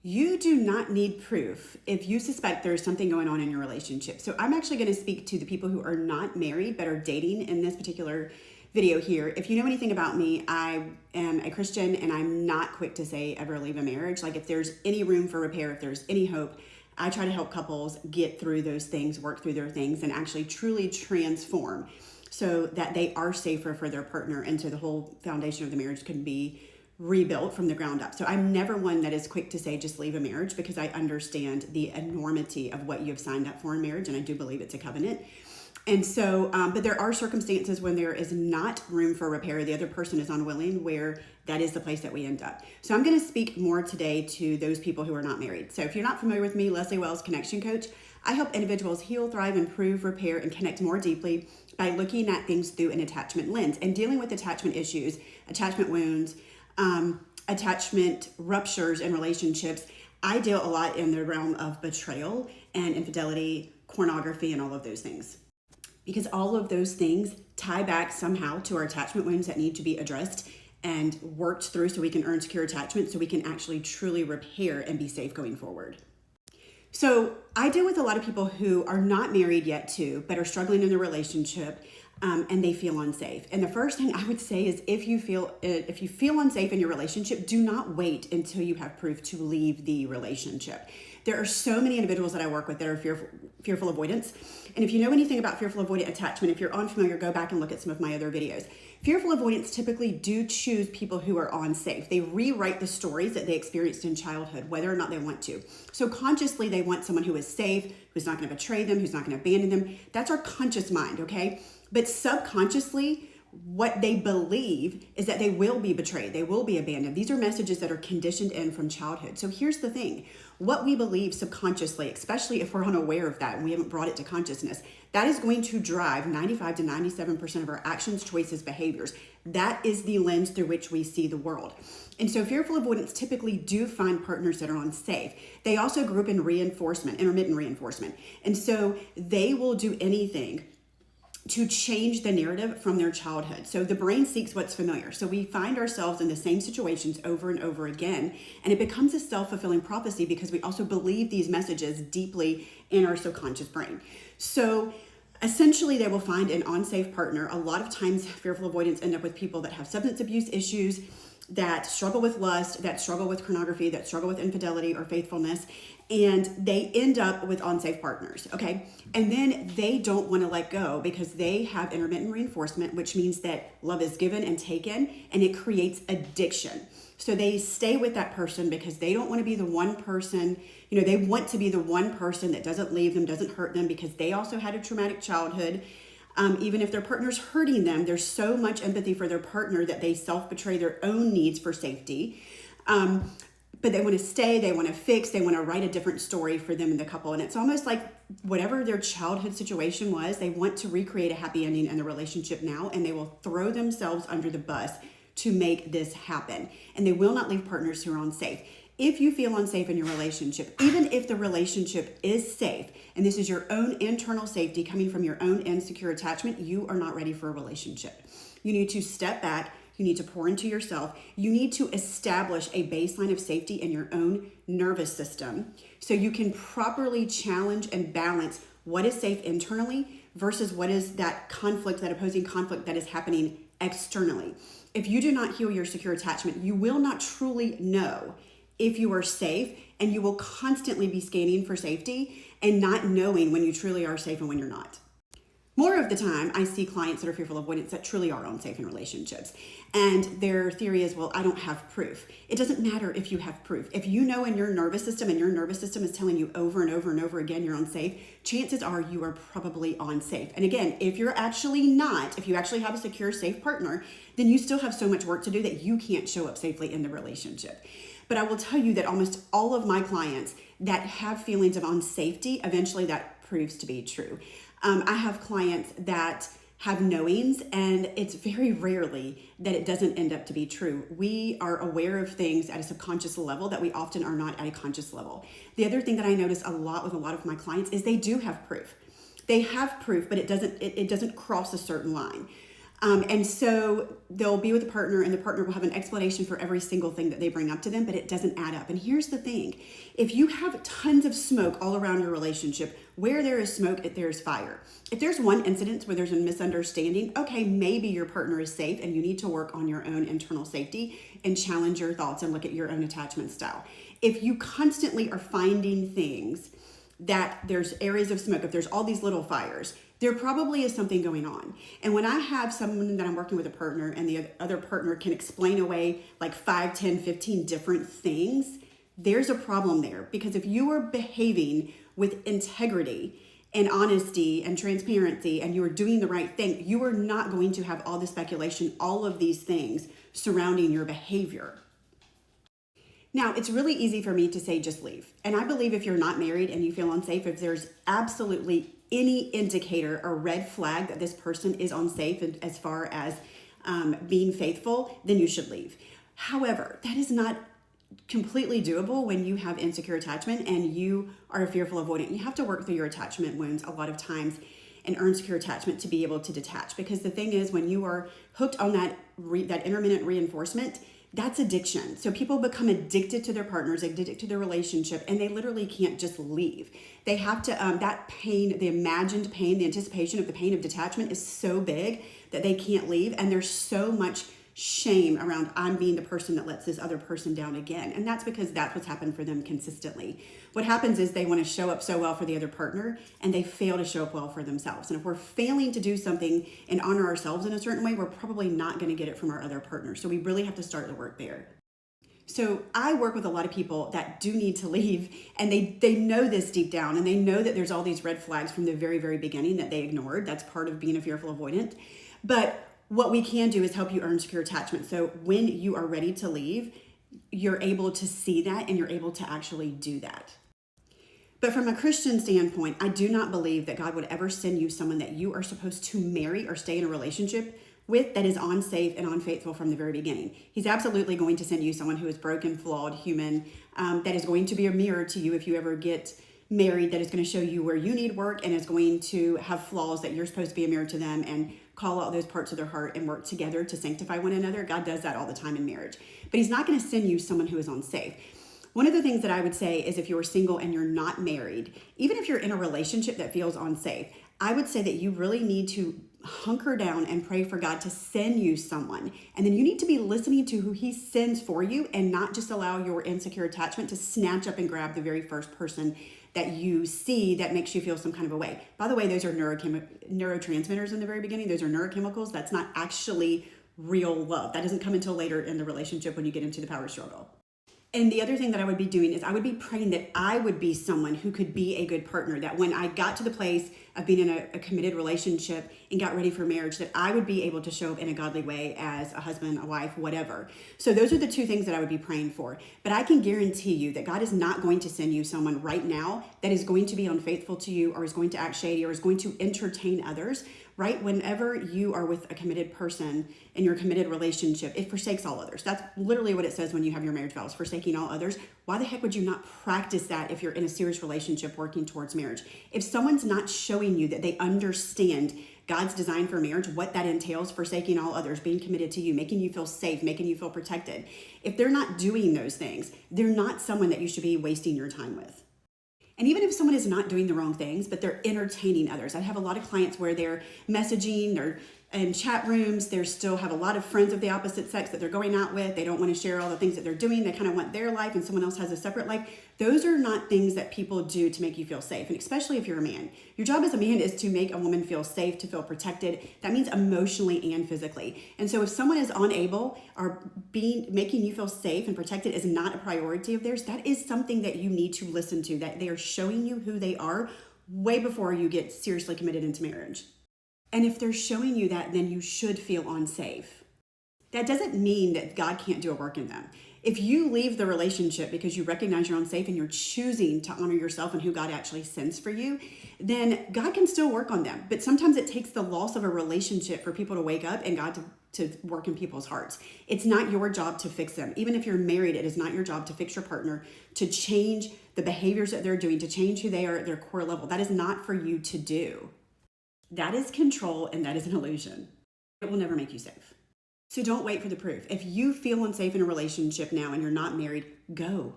You do not need proof if you suspect there's something going on in your relationship. So I'm actually going to speak to the people who are not married but are dating in this particular video here. If you know anything about me, I am a Christian and I'm not quick to say ever leave a marriage. Like if there's any room for repair, if there's any hope, I try to help couples get through those things, work through their things, and actually truly transform so that they are safer for their partner and so the whole foundation of the marriage can be rebuilt from the ground up. So I'm never one that is quick to say just leave a marriage, because I understand the enormity of what you have signed up for in marriage, and I do believe it's a covenant. And so, but there are circumstances when there is not room for repair, the other person is unwilling, where that is the place that we end up. So I'm going to speak more today to those people who are not married. So if you're not familiar with me, Leslie Wells, Connection Coach, I help individuals heal, thrive, improve, repair, and connect more deeply by looking at things through an attachment lens and dealing with attachment issues, attachment wounds, attachment ruptures in relationships. I deal a lot in the realm of betrayal and infidelity, pornography, and all of those things, because all of those things tie back somehow to our attachment wounds that need to be addressed and worked through so we can earn secure attachment, so we can actually truly repair and be safe going forward. So I deal with a lot of people who are not married yet too, but are struggling in their relationship, and they feel unsafe. And the first thing I would say is if you feel unsafe in your relationship, do not wait until you have proof to leave the relationship. There are so many individuals that I work with that are fearful avoidance. And if you know anything about fearful avoidant attachment, if you're unfamiliar, go back and look at some of my other videos. Fearful avoidants typically do choose people who are unsafe. They rewrite the stories that they experienced in childhood, whether or not they want to. So consciously, they want someone who is safe, who's not going to betray them, who's not going to abandon them. That's our conscious mind, okay? But subconsciously, what they believe is that they will be betrayed, they will be abandoned. These are messages that are conditioned in from childhood. So here's the thing. What we believe subconsciously, especially if we're unaware of that and we haven't brought it to consciousness, that is going to drive 95 to 97% of our actions, choices, behaviors. That is the lens through which we see the world. And so fearful avoidants typically do find partners that are unsafe. They also grew up in reinforcement, intermittent reinforcement. And so they will do anything to change the narrative from their childhood. So the brain seeks what's familiar. So we find ourselves in the same situations over and over again, and it becomes a self-fulfilling prophecy because we also believe these messages deeply in our subconscious brain. So essentially they will find an unsafe partner. A lot of times fearful avoidants end up with people that have substance abuse issues, that struggle with lust, that struggle with pornography, that struggle with infidelity or faithfulness, and they end up with unsafe partners, okay? And then they don't want to let go because they have intermittent reinforcement, which means that love is given and taken, and it creates addiction. So they stay with that person because they don't want to be the one person, they want to be the one person that doesn't leave them, doesn't hurt them, because they also had a traumatic childhood. Even if their partner's hurting them, there's so much empathy for their partner that they self-betray their own needs for safety. But they want to stay, they want to fix, they want to write a different story for them and the couple. And it's almost like whatever their childhood situation was, they want to recreate a happy ending in the relationship now, and they will throw themselves under the bus to make this happen. And they will not leave partners who are unsafe. If you feel unsafe in your relationship, even if the relationship is safe, and this is your own internal safety coming from your own insecure attachment, you are not ready for a relationship. You need to step back. You need to pour into yourself. You need to establish a baseline of safety in your own nervous system so you can properly challenge and balance what is safe internally versus what is that conflict, that opposing conflict that is happening externally. If you do not heal your secure attachment, you will not truly know if you are safe, and you will constantly be scanning for safety and not knowing when you truly are safe and when you're not. More of the time, I see clients that are fearful avoidance that truly are unsafe in relationships. And their theory is, well, I don't have proof. It doesn't matter if you have proof. If you know in your nervous system, and your nervous system is telling you over and over and over again you're unsafe, chances are you are probably unsafe. And again, if you're actually not, if you actually have a secure, safe partner, then you still have so much work to do that you can't show up safely in the relationship. But I will tell you that almost all of my clients that have feelings of unsafety, eventually that proves to be true. I have clients that have knowings, and it's very rarely that it doesn't end up to be true. We are aware of things at a subconscious level that we often are not at a conscious level. The other thing that I notice a lot with a lot of my clients is they do have proof. They have proof, but it doesn't cross a certain line. And so they'll be with a partner, and the partner will have an explanation for every single thing that they bring up to them, but it doesn't add up. And here's the thing. If you have tons of smoke all around your relationship, where there is smoke, there's fire. If there's one incident where there's a misunderstanding, okay, maybe your partner is safe and you need to work on your own internal safety and challenge your thoughts and look at your own attachment style. If you constantly are finding things that there's areas of smoke, if there's all these little fires, there probably is something going on. And when I have someone that I'm working with, a partner, and the other partner can explain away like 5, 10, 15 different things, there's a problem there. Because if you are behaving with integrity and honesty and transparency and you are doing the right thing, you are not going to have all the speculation, all of these things surrounding your behavior. Now, it's really easy for me to say just leave. And I believe if you're not married and you feel unsafe, if there's absolutely any indicator or red flag that this person is unsafe as far as being faithful, then you should leave. However, that is not completely doable when you have insecure attachment and you are a fearful avoidant. You have to work through your attachment wounds a lot of times and earn secure attachment to be able to detach. Because the thing is, when you are hooked on that intermittent reinforcement, that's addiction. So people become addicted to their partners, addicted to their relationship, and they literally can't just leave. They have to, that pain, the imagined pain, the anticipation of the pain of detachment is so big that they can't leave. And there's so much shame around, I'm being the person that lets this other person down again. And that's because that's what's happened for them consistently. What happens is they want to show up so well for the other partner and they fail to show up well for themselves. And if we're failing to do something and honor ourselves in a certain way, we're probably not going to get it from our other partner. So we really have to start the work there. So I work with a lot of people that do need to leave, and they know this deep down, and they know that there's all these red flags from the very, very beginning that they ignored. That's part of being a fearful avoidant. But what we can do is help you earn secure attachment. So when you are ready to leave, you're able to see that and you're able to actually do that. But from a Christian standpoint, I do not believe that God would ever send you someone that you are supposed to marry or stay in a relationship with that is unsafe and unfaithful from the very beginning. He's absolutely going to send you someone who is broken, flawed, human, that is going to be a mirror to you if you ever get married, that is going to show you where you need work and is going to have flaws that you're supposed to be a mirror to them and call out those parts of their heart and work together to sanctify one another. God does that all the time in marriage. But he's not going to send you someone who is unsafe. One of the things that I would say is if you're single and you're not married, even if you're in a relationship that feels unsafe, I would say that you really need to hunker down and pray for God to send you someone. And then you need to be listening to who he sends for you and not just allow your insecure attachment to snatch up and grab the very first person that you see that makes you feel some kind of a way. By the way, those are neurotransmitters in the very beginning. Those are neurochemicals. That's not actually real love. That doesn't come until later in the relationship when you get into the power struggle. And the other thing that I would be doing is I would be praying that I would be someone who could be a good partner, that when I got to the place of being in a committed relationship and got ready for marriage, that I would be able to show up in a godly way as a husband, a wife, whatever. So those are the two things that I would be praying for. But I can guarantee you that God is not going to send you someone right now that is going to be unfaithful to you or is going to act shady or is going to entertain others. Right? Whenever you are with a committed person in your committed relationship, it forsakes all others. That's literally what it says when you have your marriage vows, forsaking all others. Why the heck would you not practice that if you're in a serious relationship working towards marriage? If someone's not showing you that they understand God's design for marriage, what that entails, forsaking all others, being committed to you, making you feel safe, making you feel protected. If they're not doing those things, they're not someone that you should be wasting your time with. And even if someone is not doing the wrong things, but they're entertaining others. I have a lot of clients where they're messaging, they're in chat rooms, they still have a lot of friends of the opposite sex that they're going out with. They don't want to share all the things that they're doing. They kind of want their life and someone else has a separate life. Those are not things that people do to make you feel safe. And especially if you're a man. Your job as a man is to make a woman feel safe, to feel protected. That means emotionally and physically. And so if someone is unable or making you feel safe and protected is not a priority of theirs, that is something that you need to listen to, that they are showing you who they are way before you get seriously committed into marriage. And if they're showing you that, then you should feel unsafe. That doesn't mean that God can't do a work in them. If you leave the relationship because you recognize you're unsafe and you're choosing to honor yourself and who God actually sends for you, then God can still work on them. But sometimes it takes the loss of a relationship for people to wake up and God to work in people's hearts. It's not your job to fix them. Even if you're married, it is not your job to fix your partner, to change the behaviors that they're doing, to change who they are at their core level. That is not for you to do. That is control and that is an illusion. it will never make you safe. So don't wait for the proof. If you feel unsafe in a relationship now and you're not married, go.